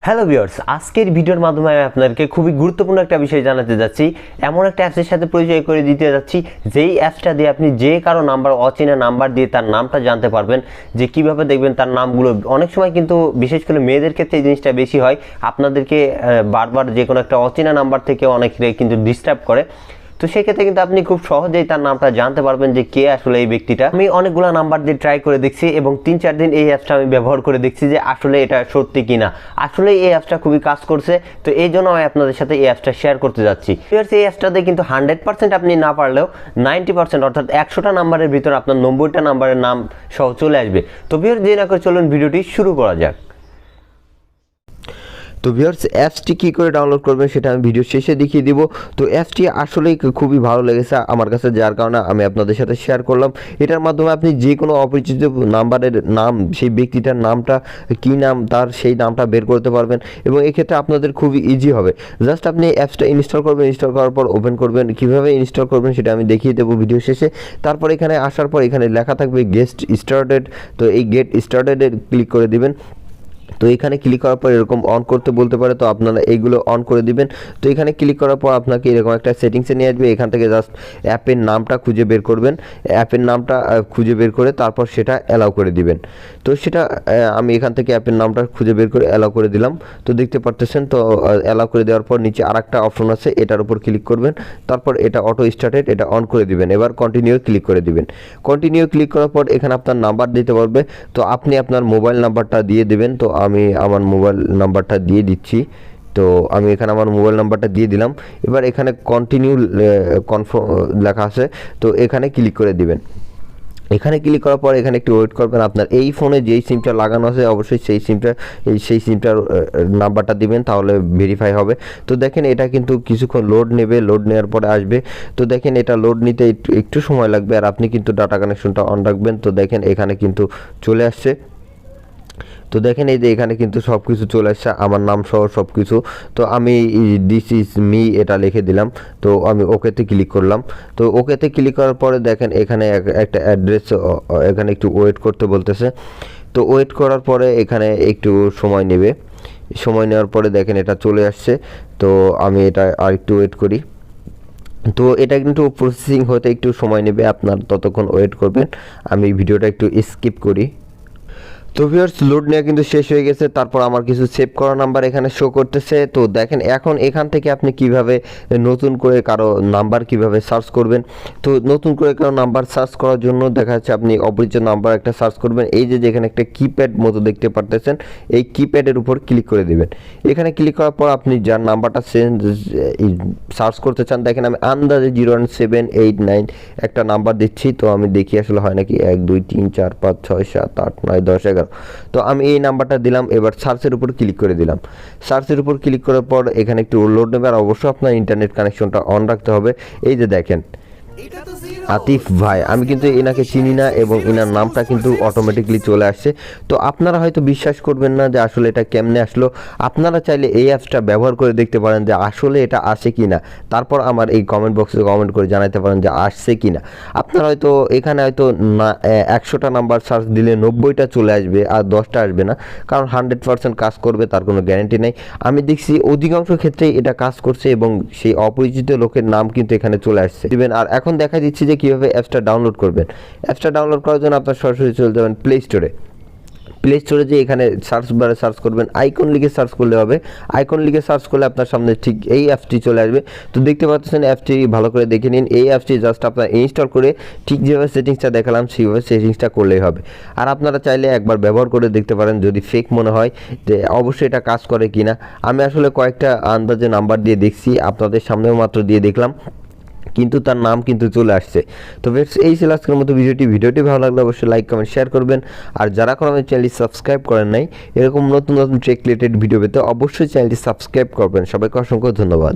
Hello viewers, আজকের ভিডিওর মাধ্যমে আমি আপনাদেরকে খুবই গুরুত্বপূর্ণ একটা বিষয় জানাতে যাচ্ছি। এমন একটা অ্যাপসের সাথে পরিচয় করে দিতে যাচ্ছি যেই অ্যাপসটা দিয়ে আপনি যে কারো নাম্বার, অচেনা নাম্বার দিয়ে তার নামটা জানতে পারবেন। যে কিভাবে দেখবেন তার নামগুলো। অনেক সময় কিন্তু বিশেষ করে মেয়েদের ক্ষেত্রে এই জিনিসটা বেশি হয়, আপনাদেরকে বারবার যে কোনো একটা অচেনা নাম্বার থেকে অনেকে কিন্তু ডিস্টার্ব করে। তো সেক্ষেত্রে কিন্তু আপনি খুব সহজেই তার নামটা জানতে পারবেন যে কে আসলে এই ব্যক্তিটা। আমি অনেকগুলো নাম্বার দিয়ে ট্রাই করে দেখছি এবং 3-4 দিন এই অ্যাপসটা আমি ব্যবহার করে দেখছি যে আসলে এটা সত্যি কিনা। আসলে এই অ্যাপসটা খুবই কাজ করছে, তো এই জন্য আমি আপনাদের সাথে এই অ্যাপসটা শেয়ার করতে যাচ্ছি। এই অ্যাপসটাতে কিন্তু 100% আপনি না পারলেও 90% অর্থাৎ 100টা নাম্বারের ভিতর আপনার 90টা নাম্বারের নাম সহ চলে আসবে। তো ভিউয়ার্স, যে না করে চলুন ভিডিওটি শুরু করা যাক। তো ভিউয়ার্স, অ্যাপসটি কী করে ডাউনলোড করবেন সেটা আমি ভিডিও শেষে দেখিয়ে দিব। তো অ্যাপসটি আসলেই খুবই ভালো লেগেছে আমার কাছে, যার কারণে আমি আপনাদের সাথে শেয়ার করলাম। এটার মাধ্যমে আপনি যে কোনো অপরিচিত নাম্বারের নাম, সেই ব্যক্তিটার নামটা কী নাম, তার সেই নামটা বের করতে পারবেন এবং এক্ষেত্রে আপনাদের খুবই ইজি হবে। জাস্ট আপনি অ্যাপসটা ইনস্টল করবেন, ইনস্টল করার পর ওপেন করবেন। কীভাবে ইনস্টল করবেন সেটা আমি দেখিয়ে দেবো ভিডিও শেষে। তারপর এখানে আসার পর এখানে লেখা থাকবে গেট স্টার্টেড। তো এই গেট স্টার্টেডে ক্লিক করে দিবেন। তো এখানে ক্লিক করার পর এরকম অন করতে বলতে পারে, তো আপনারা এইগুলো অন করে দিবেন। তো এখানে ক্লিক করার পর আপনাকে এরকম একটা সেটিংসে নিয়ে আসবে। এখান থেকে জাস্ট অ্যাপের নামটা খুঁজে বের করবেন। অ্যাপের নামটা খুঁজে বের করে তারপর সেটা অ্যালাউ করে দিবেন। তো সেটা আমি এখান থেকে অ্যাপের নামটা খুঁজে বের করে অ্যালাউ করে দিলাম। তো দেখতে পারতেছেন, তো অ্যালাউ করে দেওয়ার পর নিচে আরেকটা অপশন আছে, এটার উপর ক্লিক করবেন। তারপর এটা অটো স্টার্টেড, এটা অন করে দিবেন। এবার কন্টিনিউ ক্লিক করে দিবেন। কন্টিনিউ ক্লিক করার পর এখানে আপনার নাম্বার দিতে পারবে। তো আপনি আপনার মোবাইল নাম্বারটা দিয়ে দেবেন। তো আমি আমার মোবাইল নাম্বারটা দিয়ে দিচ্ছি। তো আমি এখানে আমার মোবাইল নাম্বারটা দিয়ে দিলাম। এবার এখানে কন্টিনিউ কনফার্ম লেখা আছে, তো এখানে ক্লিক করে দিবেন। এখানে ক্লিক করার পর এখানে একটু ওয়েট করবেন। আপনার এই ফোনে যেই সিমটা লাগানো আছে অবশ্যই সেই সিমটার নাম্বারটা দিবেন, তাহলে ভেরিফাই হবে। তো দেখেন এটা কিন্তু কিছুক্ষণ লোড নেবে, লোড নেওয়ার পরে আসবে। তো দেখেন এটা লোড নিতে একটু সময় লাগবে, আর আপনি কিন্তু ডাটা কানেকশনটা অন রাখবেন। তো দেখেন এখানে কিন্তু চলে আসছে। তো দেখেন এই যে এখানে কিন্তু সব কিছু চলে আসছে, আমার নাম সহ সব কিছু। তো আমি দিস ইজ মি এটা লিখে দিলাম। তো আমি ওকেতে ক্লিক করলাম। তো ওকেতে ক্লিক করার পরে দেখেন এখানে একটা অ্যাড্রেস, এখানে একটু ওয়েট করতে বলতেছে। তো ওয়েট করার পরে এখানে একটু সময় নেবে। সময় নেওয়ার পরে দেখেন এটা চলে আসছে। তো আমি এটা আর একটু ওয়েট করি। তো এটা কিন্তু প্রসেসিং হতে একটু সময় নেবে, আপনার ততক্ষণ ওয়েট করবেন। আমি ভিডিওটা একটু স্কিপ করি। তো ভিউয়ার্স, লোড নেওয়া কিন্তু শেষ হয়ে গেছে। তারপর আমার কিছু সেভ করা নাম্বার এখানে শো করতেছে। তো দেখেন এখন এখান থেকে আপনি কিভাবে নতুন করে কারো নাম্বার কিভাবে সার্চ করবেন। তো নতুন করে কারো নাম্বার সার্চ করার জন্য দেখা যাচ্ছে আপনি অপরিচিত নাম্বার একটা সার্চ করবেন। এই যে যেখানে একটা কিপ্যাড মতো দেখতে পারতেছেন, এই কিপ্যাডের উপর ক্লিক করে দেবেন। এখানে ক্লিক করার পর আপনি যার নাম্বারটা সার্চ করতে চান, দেখেন আমি আন্দাজে 01789 একটা নাম্বার দিচ্ছি। তো আমি দেখি আসলে হয় নাকি। 1 2 3 4 5 6 7 8 9 10 11। তো আমি এই নাম্বারটা দিলাম। এবার সার্চের উপর ক্লিক করে দিলাম। সার্চের উপর ক্লিক করার পর এখানে একটু লোড নেবে, আর অবশ্যই আপনার ইন্টারনেট কানেকশনটা অন রাখতে হবে। এই যে দেখেন আতিফ ভাই, আমি কিন্তু এনাকে চিনি না এবং এনার নামটা কিন্তু অটোমেটিকলি চলে আসছে। তো আপনারা হয়তো বিশ্বাস করবেন না যে আসলে এটা কেমনে আসলো। আপনারা চাইলে এই অ্যাপসটা ব্যবহার করে দেখতে পারেন যে আসলে এটা আসে কি না। তারপর আমার এই কমেন্ট বক্সে কমেন্ট করে জানাতে পারেন যে আসছে কি না। আপনারা হয়তো এখানে হয়তো 100টা নাম্বার সার্চ দিলে 90টা চলে আসবে, আর 10টা আসবে না, কারণ 100% কাজ করবে তার কোনো গ্যারান্টি নেই। আমি দেখছি অধিকাংশ ক্ষেত্রেই এটা কাজ করছে এবং সেই অপরিচিত লোকের নাম কিন্তু এখানে চলে আসছে দিবেন। আর এখন দেখা দিচ্ছি যে কীভাবে অ্যাপসটা ডাউনলোড করবেন। অ্যাপসটা ডাউনলোড করার জন্য আপনার সরাসরি চলে যাবেন প্লে স্টোরে। প্লে স্টোরে যে এখানে সার্চ বারে সার্চ করবেন, আইকন লিখে সার্চ করলে হবে। আইকন লিখে সার্চ করলে আপনার সামনে ঠিক এই অ্যাপসটি চলে আসবে। তো দেখতে পাচ্ছেন অ্যাপসটি ভালো করে দেখে নিন। এই অ্যাপসটি জাস্ট আপনার ইনস্টল করে ঠিক যেভাবে সেটিংসটা দেখালাম সেইভাবে সেটিংসটা করলেই হবে। আর আপনারা চাইলে একবার ব্যবহার করে দেখতে পারেন, যদি ফেক মনে হয় যে অবশ্যই এটা কাজ করে কিনা। আমি আসলে কয়েকটা আন্দাজে নাম্বার দিয়ে দেখছি, আপনাদের সামনেও মাত্র দিয়ে দেখলাম, কিন্তু তার নাম কিন্তু চলে আসছে। তো বেশ, এই ছিল আজকের মতো ভিডিওটি ভালো লাগলে অবশ্যই লাইক কমেন্ট শেয়ার করবেন। আর যারা এখন আমাদের চ্যানেলটি সাবস্ক্রাইব করেন নাই, এরকম নতুন নতুন টেক রিলেটেড ভিডিও পেতে অবশ্যই চ্যানেলটি সাবস্ক্রাইব করবেন। সবাইকে অসংখ্য ধন্যবাদ।